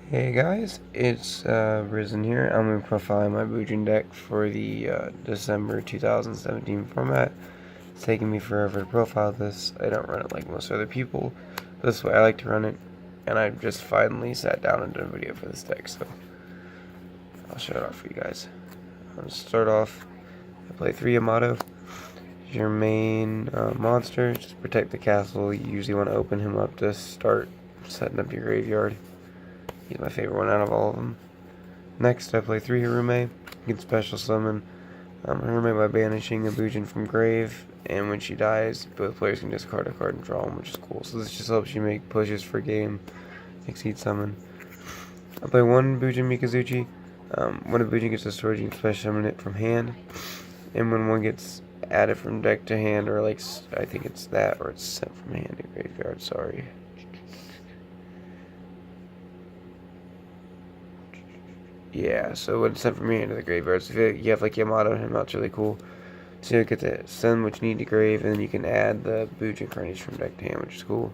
Hey guys, it's Risen here. I'm going to profile my Bujin deck for the December 2017 format. It's taking me forever to profile this. I don't run it like most other people. This way I like to run it, and I just finally sat down and did a video for this deck, so I'll show it off for you guys. I'm going to start off, I play 3 Yamato. Your main monster, just protect the castle. You usually want to open him up to start setting up your graveyard. He's my favorite one out of all of them. Next, I play 3 Harume. You can special summon Harume by banishing a Bujin from grave, and when she dies, both players can discard a card and draw one, which is cool. So this just helps you make pushes for game, exceed summon. I play 1 Bujin Mikazuchi. When a Bujin gets destroyed, you can special summon it from hand, and when one gets added from deck to hand, or like, I think it's that, or it's sent from hand to graveyard, sorry. Yeah, so when it's sent from your hand to the graveyard, so if you have like Yamato and him, that's really cool. So you get to send what you need to grave, and then you can add the Bujin carnage from deck to hand, which is cool.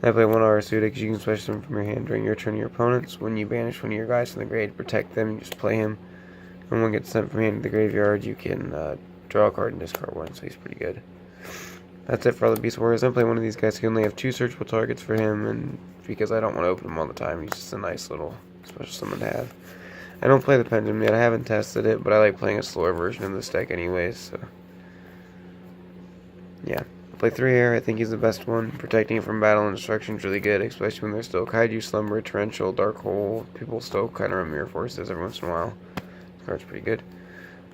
And I play 1 Arasuda because you can special summon from your hand during your turn to your opponents. When you banish one of your guys from the grave to protect them, you just play him. When one gets sent from hand to the graveyard, you can draw a card and discard one, so he's pretty good. That's it for all the Beast Warriors. I'm playing one of these guys who only have 2 searchable targets for him, and because I don't want to open him all the time, he's just a nice little special summon to have. I don't play the Pendulum yet, I haven't tested it, but I like playing a slower version of this deck anyways, so yeah. I play 3 air, I think he's the best one. Protecting it from battle and destruction is really good, especially when there's still Kaiju, Slumber, Torrential, Dark Hole. People still kind of run Mirror Forces every once in a while. This card's pretty good.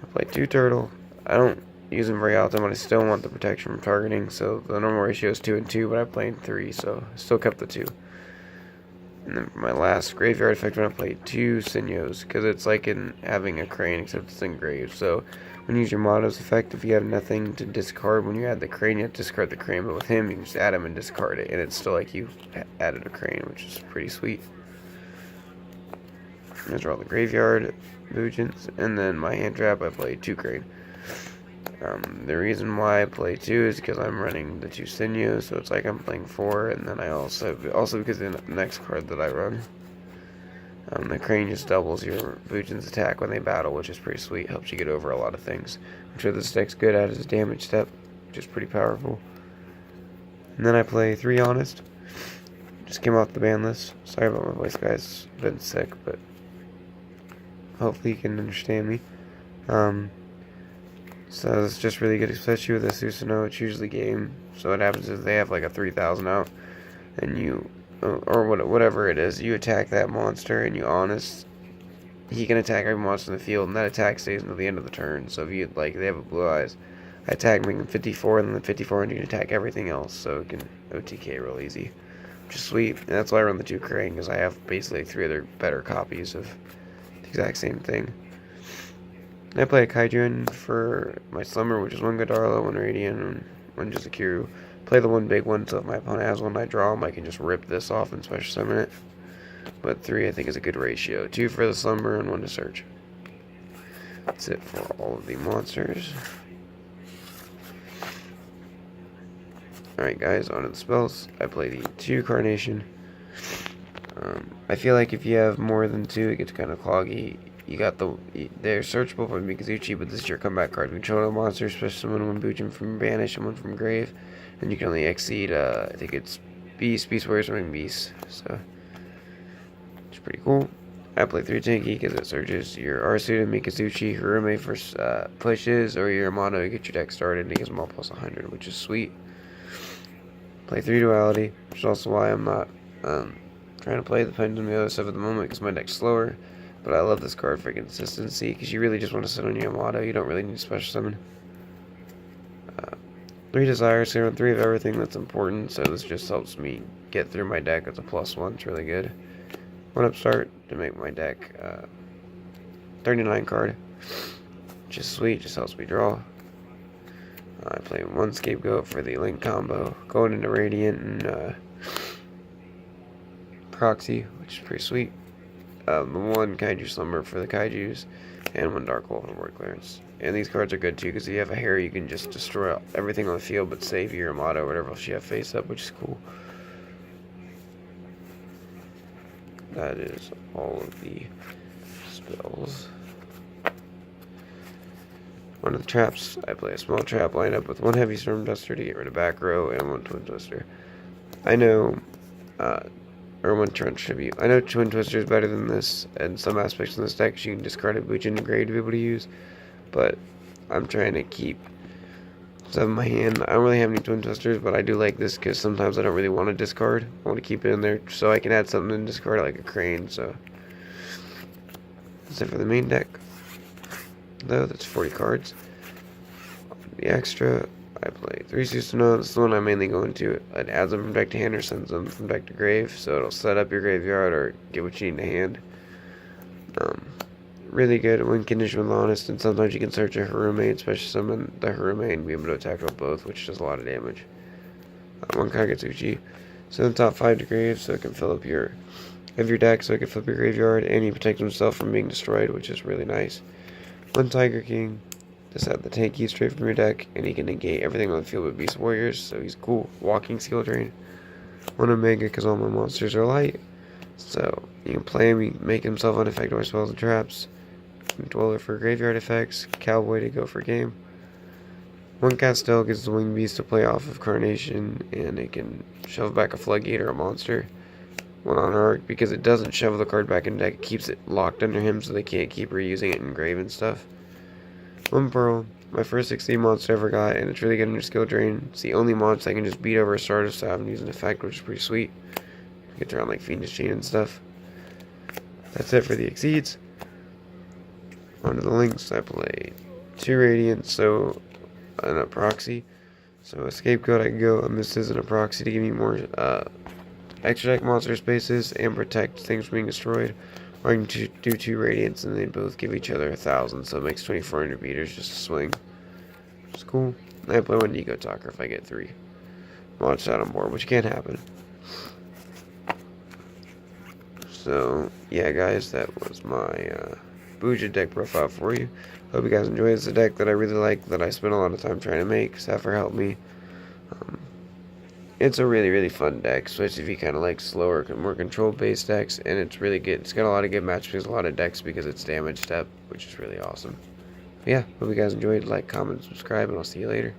I play 2 Turtle. I don't use him very often, but I still want the protection from targeting, so the normal ratio is 2 and 2, but I played 3, so I still kept the 2. And then for my last graveyard effect, I'm going to play 2 Sinyos, because it's like in having a crane, except it's engraved. So when you use your motto's effect, if you have nothing to discard, when you add the crane, you have to discard the crane. But with him, you can just add him and discard it, and it's still like you added a crane, which is pretty sweet. Those are all the graveyard Bujins, and then my hand trap, I play 2 crane. The reason why I play 2 is because I'm running the 2 Sinews, so it's like I'm playing 4, and then I also because of the next card that I run. The crane just doubles your Bujin's attack when they battle, which is pretty sweet, helps you get over a lot of things. Which what this deck's good at is damage step, which is pretty powerful. And then I play 3 Honest. Just came off the ban list. Sorry about my voice, guys. Been sick, but hopefully you can understand me. So it's just really good, especially with the Susanoo. It's usually game. So what happens is they have like a 3,000 out, and you, or whatever it is, you attack that monster, and you honest. He can attack every monster in the field, and that attack stays until the end of the turn. So if you like, they have a blue eyes. I attack making 54, and then 54, and you can attack everything else. So it can OTK real easy, which is sweet. And that's why I run the 2 Krang, because I have basically 3 other better copies of the exact same thing. I play a Kaijun for my Slumber, which is 1 Godarla, 1 Radiant, and 1 Jizukiru. Play the 1 big one, so if my opponent has one, I draw him, I can just rip this off and special summon it. But 3 I think is a good ratio. 2 for the Slumber and 1 to search. That's it for all of the monsters. Alright guys, on to the spells. I play the 2 Carnation. I feel like if you have more than 2, it gets kind of cloggy. You got they're searchable for Mikazuchi, but this is your comeback card. Control a monster, especially someone 1 Bujin from banish and 1 from grave, and you can only exceed, I think it's Beast Warriors, something Beast, so it's pretty cool. I play 3 Tanky because it searches your Arasuda, Mikazuchi, Harume for pushes, or your Yamato to get your deck started, and it gives them all plus 100, which is sweet. Play 3 Duality, which is also why I'm not trying to play the Pendulum and the other stuff at the moment, because my deck's slower. But I love this card for consistency, because you really just want to sit on your Yamato. You don't really need to special summon. 3 Desires, so I run 3 of everything that's important, so this just helps me get through my deck. It's a +1, it's really good. 1 Upstart to make my deck 39 card, which is sweet, just helps me draw. I play 1 Scapegoat for the Link combo, going into Radiant and Proxy, which is pretty sweet. The 1 Kaiju Slumber for the Kaijus, and 1 Dark Hole for board clearance. And these cards are good too, because if you have a Harry, you can just destroy everything on the field but save your Yamato or whatever else you have face up, which is cool. that is all of the spells. One of the traps, I play a small trap lined up with one heavy storm duster to get rid of back row and one twin twister. I know, or one trench tribute. I know twin twister is better than this, and some aspects in this deck you can discard a Bujin and Grade to be able to use, but I'm trying to keep stuff in my hand. I don't really have any twin twisters, but I do like this because sometimes I don't really want to discard. I want to keep it in there so I can add something and discard it like a crane, so that's it for the main deck. Though that's 40 cards. The extra, I play 3 Susano. This is the one I mainly go into. It adds them from deck to hand or sends them from deck to grave, so it'll set up your graveyard or get what you need to hand. Really good when conditioned with honest, and sometimes you can search a Harume, especially summon the Harume and be able to attack with both, which does a lot of damage. One Kagetsuchi. Send the top 5 to grave so it can fill up your deck, so it can flip your graveyard, and he protects himself from being destroyed, which is really nice. One Tiger King. Just add the tank key straight from your deck, and he can negate everything on the field with Beast Warriors, so he's cool. Walking skill drain. One Omega, because all my monsters are light, so you can play him, make himself unaffected by spells and traps. Dweller for graveyard effects. Cowboy to go for game. One Castell gets the Winged Beast to play off of Carnation, and it can shove back a Floodgate or a monster. One on Arc, because it doesn't shove the card back in the deck, it keeps it locked under him so they can't keep reusing it in grave and stuff. One Pearl, my first 16 monster I ever got, and it's really good under skill drain. It's the only monster I can just beat over a starter staff and use an effect, which is pretty sweet. Gets around like Fiendish Chain and stuff. That's it for the Exceeds. On to the links. I played 2 Radiant, so and a Proxy. So a Scapegoat, I can go a Mysticism and a Proxy to give me more extra deck monster spaces and protect things from being destroyed. Or I can do 2 Radiants and they both give each other 1,000, so it makes 2,400 meters just to swing. It's cool. I play 1 Ego Talker if I get 3 monsters out on board, which can't happen. So, yeah guys, that was my Bujin deck profile for you. Hope you guys enjoy. It's a deck that I really like, that I spent a lot of time trying to make. Sapphire helped me. It's a really, really fun deck, especially if you kind of like slower, more control-based decks, and it's really good. It's got a lot of good matchups, a lot of decks because it's damage step, which is really awesome. But yeah, hope you guys enjoyed. Like, comment, subscribe, and I'll see you later.